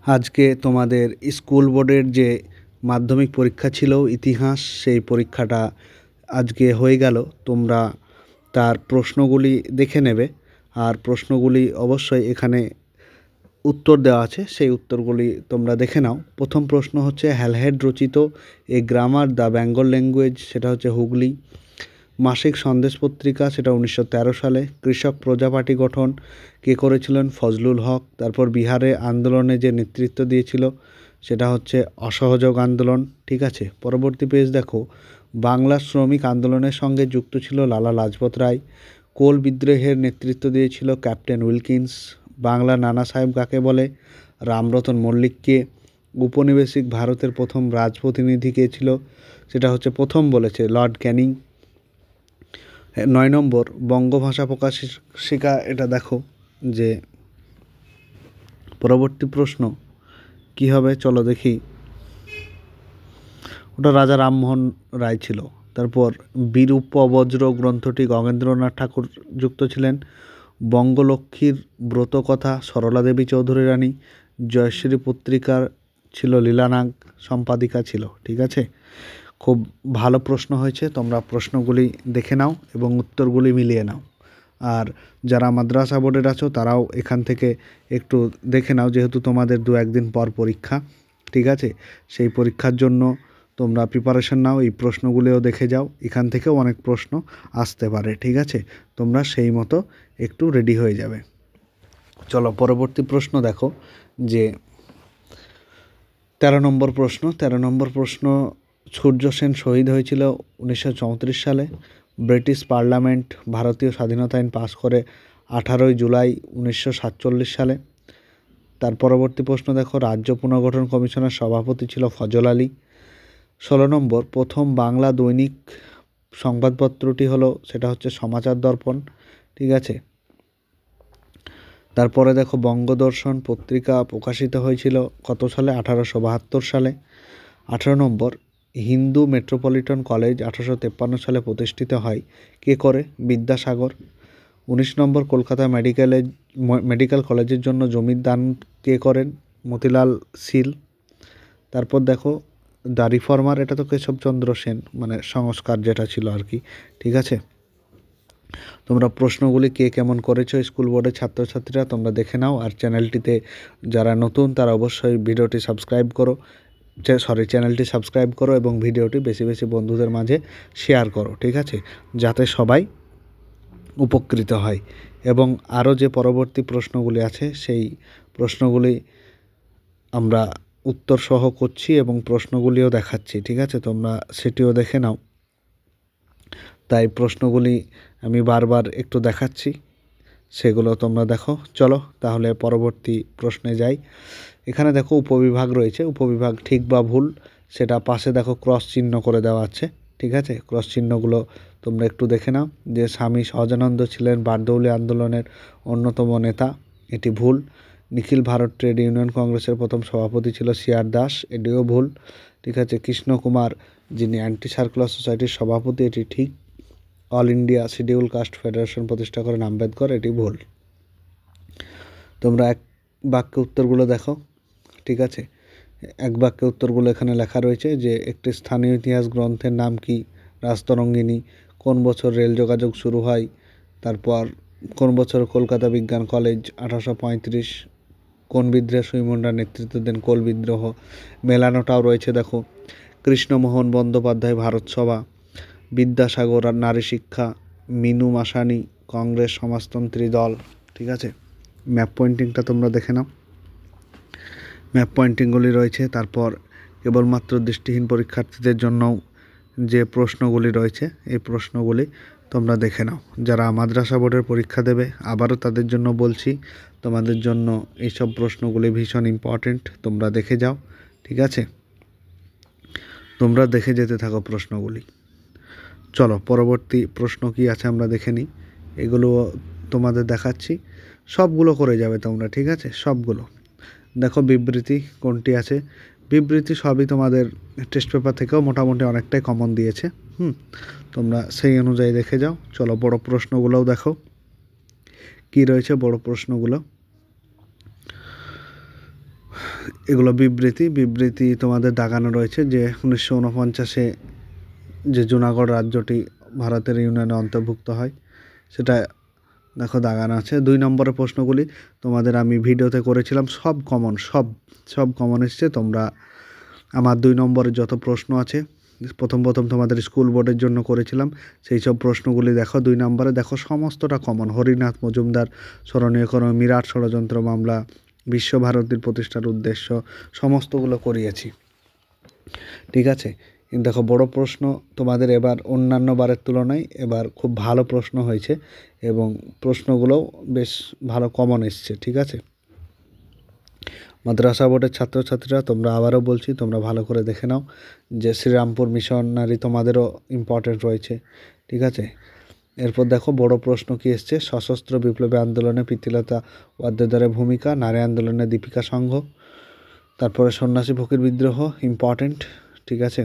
আজকে তোমাদের স্কুল বোর্ডের যে মাধ্যমিক পরীক্ষা ছিল ইতিহাস, সেই পরীক্ষাটা আজকে হয়ে গেল। তোমরা তার প্রশ্নগুলি দেখে নেবে, আর প্রশ্নগুলি অবশ্যই এখানে উত্তর দেওয়া আছে, সেই উত্তরগুলি তোমরা দেখে নাও। প্রথম প্রশ্ন হচ্ছে হ্যালহেড রচিত a grammar the Bengal language, সেটা হচ্ছে হুগলি। মাসিক সন্দেশ পত্রিকা, সেটা 1913 সালে। কৃষক প্রজা পার্টি গঠন কে করেছিলেন? ফজলুল হক। তারপর বিহারে আন্দোলনে যে নেতৃত্ব দিয়েছিল সেটা হচ্ছে অসহযোগ আন্দোলন। ঠিক আছে, পরবর্তী পেজ দেখো। বাংলা শ্রমিক আন্দোলনের সঙ্গে যুক্ত ছিল লালা লাজপত রায়। কোল বিদ্রোহের নেতৃত্ব দিয়েছিল ক্যাপ্টেন উইলকিন্স। বাংলা নানা সাহেব কাকে বলে? রামরতন মল্লিককে। উপনিবেশিক ভারতের প্রথম রাজপ্রতিনিধি কে ছিল? সেটা হচ্ছে প্রথম বলেছে লর্ড ক্যানিং। 9 নম্বর বঙ্গভাষা প্রকাশিকা, এটা দেখো যে পরবর্তী প্রশ্ন কি হবে, চলো দেখি। ওটা রাজা রামমোহন রায় ছিল। তারপর বীরূপবজ্র গ্রন্থটি গগেন্দ্রনাথ ঠাকুর যুক্ত ছিলেন। বঙ্গলক্ষ্মীর ব্রতকথা সরলা দেবী চৌধুরী রানী। জয়শ্রী পত্রিকার ছিল লীলানাগ সম্পাদিকা ছিল। ঠিক আছে, খুব ভালো প্রশ্ন হয়েছে, তোমরা প্রশ্নগুলি দেখে নাও এবং উত্তরগুলি মিলিয়ে নাও। আর যারা মাদ্রাসা বোর্ডের আছো তারাও এখান থেকে একটু দেখে নাও, যেহেতু তোমাদের 2-1 দিন পর পরীক্ষা। ঠিক আছে, সেই পরীক্ষার জন্য তোমরা প্রিপারেশন নাও, এই প্রশ্নগুলিও দেখে যাও, এখান থেকেও অনেক প্রশ্ন আসতে পারে। ঠিক আছে, তোমরা সেই মতো একটু রেডি হয়ে যাবে। চলো পরবর্তী প্রশ্ন দেখো যে 13 নম্বর প্রশ্ন। 13 নম্বর প্রশ্ন, সূর্য সেন শহীদ হয়েছিল 1934 সালে। ব্রিটিশ পার্লামেন্ট ভারতীয় স্বাধীনতা আইন পাশ করে 18 জুলাই 1947 সালে। তার পরবর্তী প্রশ্ন দেখো, রাজ্য পুনর্গঠন কমিশনের সভাপতি ছিল ফজল আলী। 16 নম্বর প্রথম বাংলা দৈনিক সংবাদপত্রটি হলো, সেটা হচ্ছে সমাচার দর্পণ। ঠিক আছে, তারপরে দেখো বঙ্গদর্শন পত্রিকা প্রকাশিত হয়েছিল কত সালে? 1872 সালে। 18 নম্বর হিন্দু মেট্রোপলিটন কলেজ 1853 সালে প্রতিষ্ঠিত হয়, কে করে? বিদ্যাসাগর। 19 নম্বর কলকাতা মেডিকেল কলেজের জন্য জমির দান কে করেন? মতিলাল শীল। তারপর দেখো দ্য রিফর্মার, এটা তো কেশবচন্দ্র সেন, মানে সংস্কার যেটা ছিল আর কি। ঠিক আছে, তোমরা প্রশ্নগুলি কে কেমন করেছো স্কুল বোর্ডের ছাত্রছাত্রীরা তোমরা দেখে নাও। আর চ্যানেলটিতে যারা নতুন তারা অবশ্যই ভিডিওটি সাবস্ক্রাইব করো, চ্যানেলটি সাবস্ক্রাইব করো এবং ভিডিওটি বেশি বেশি বন্ধুদের মাঝে শেয়ার করো। ঠিক আছে, যাতে সবাই উপকৃত হয়। এবং আরও যে পরবর্তী প্রশ্নগুলি আছে সেই প্রশ্নগুলি আমরা উত্তর সহ করছি এবং প্রশ্নগুলিও দেখাচ্ছি। ঠিক আছে, তোমরা সেটিও দেখে নাও। তাই প্রশ্নগুলি আমি বারবার একটু দেখাচ্ছি, সেগুলো তোমরা দেখো। চলো তাহলে পরবর্তী প্রশ্নে যাই। এখানে দেখো উপবিভাগ রয়েছে, উপবিভাগ ঠিক বা ভুল সেটা পাশে দেখো ক্রস চিহ্ন করে দেওয়া আছে। ঠিক আছে, ক্রস চিহ্নগুলো তোমরা একটু দেখে নাও। যে স্বামী সহজানন্দ ছিলেন বারদৌলি আন্দোলনের অন্যতম নেতা, এটি ভুল। নিখিল ভারত ট্রেড ইউনিয়ন কংগ্রেসের প্রথম সভাপতি ছিল সিআর দাস, এটিও ভুল। ঠিক আছে, কৃষ্ণ কুমার যিনি অ্যান্টি সার্কুলার সোসাইটির সভাপতি, এটি ঠিক। All India Scheduled Caste Federation প্রতিষ্ঠা করেন আম্বেদকর, এটি ভুল। তোমরা এক বাক্যে উত্তরগুলো দেখো। ঠিক আছে, এক বাক্যে উত্তরগুলো এখানে লেখা রয়েছে যে একটি স্থানীয় ইতিহাস গ্রন্থের নাম কি? রাজতরঙ্গিনী। কোন বছর রেল যোগাযোগ শুরু হয়? তারপর কোন বছর কলকাতা বিজ্ঞান কলেজ? 1835। কোন বিদ্রোহে সুইমনরা নেতৃত্ব দেন? কোল বিদ্রোহ। মেলানোটাও রয়েছে দেখো। কৃষ্ণমোহন বন্দ্যোপাধ্যায় ভারত সভা। বিদ্যাসাগর আর নারী শিক্ষা। মিনু মাসানি কংগ্রেস সমাজতন্ত্রী দল। ঠিক আছে, ম্যাপ পয়েন্টিংটা তোমরা দেখে নাও, ম্যাপ পয়েন্টিংগুলি রয়েছে। তারপর কেবলমাত্র দৃষ্টিহীন পরীক্ষার্থীদের জন্য যে প্রশ্নগুলি রয়েছে এই প্রশ্নগুলি তোমরা দেখে নাও। যারা মাদ্রাসা বোর্ডের পরীক্ষা দেবে আবারও তাদের জন্য বলছি, তোমাদের জন্য এইসব প্রশ্নগুলি ভীষণ ইম্পর্টেন্ট, তোমরা দেখে যাও। ঠিক আছে, তোমরা দেখে যেতে থাকো প্রশ্নগুলি। চলো পরবর্তী প্রশ্ন কি আছে আমরা দেখে নিই, এগুলো তোমাদের দেখাচ্ছি, সবগুলো করে যাবে তোমরা। ঠিক আছে, সবগুলো দেখো। বিবৃতি কোনটি আছে? বিবৃতি সবই তোমাদের টেস্ট পেপার থেকেও মোটামুটি অনেকটাই কমন দিয়েছে। তোমরা সেই অনুযায়ী দেখে যাও। চলো বড় প্রশ্নগুলোও দেখো কি রয়েছে বড় প্রশ্নগুলো। এগুলো বিবৃতি তোমাদের দাগানো রয়েছে যে 1949-এ যে জুনাগড় রাজ্যটি ভারতের ইউনিয়নে অন্তর্ভুক্ত হয় সেটা দেখো দাগানো আছে। 2 নম্বরের প্রশ্নগুলি তোমাদের আমি ভিডিওতে করেছিলাম, সব কমন এসছে। তোমরা আমার 2 নম্বরের যত প্রশ্ন আছে প্রথম তোমাদের স্কুল বোর্ডের জন্য করেছিলাম সেই সব প্রশ্নগুলি দেখো। 2 নম্বরে দেখো সমস্তটা কমন। হরিনাথ মজুমদার স্মরণীয়করণ, মিরাট ষড়যন্ত্র মামলা, বিশ্বভারতীর প্রতিষ্ঠার উদ্দেশ্য, সমস্তগুলো করিয়েছি, ঠিক আছে। দেখো বড় প্রশ্ন তোমাদের এবার অন্যান্য বারের তুলনায় এবার খুব ভালো প্রশ্ন হয়েছে এবং প্রশ্নগুলোও বেশ ভালো কমন এসছে, ঠিক আছে। মাদ্রাসা বোর্ডের ছাত্রছাত্রীরা তোমরা আবারও বলছি তোমরা ভালো করে দেখে নাও যে শ্রীরামপুর মিশনারি তোমাদেরও ইম্পর্টেন্ট রয়েছে, ঠিক আছে। এরপর দেখো বড় প্রশ্ন কি এসছে, সশস্ত্র বিপ্লবী আন্দোলনে প্রীতিলতা ওয়াদ্দেদারের ভূমিকা, নারী আন্দোলনে দীপিকা সংঘ, তারপরে সন্ন্যাসী ফকির বিদ্রোহ ইম্পর্টেন্ট, ঠিক আছে।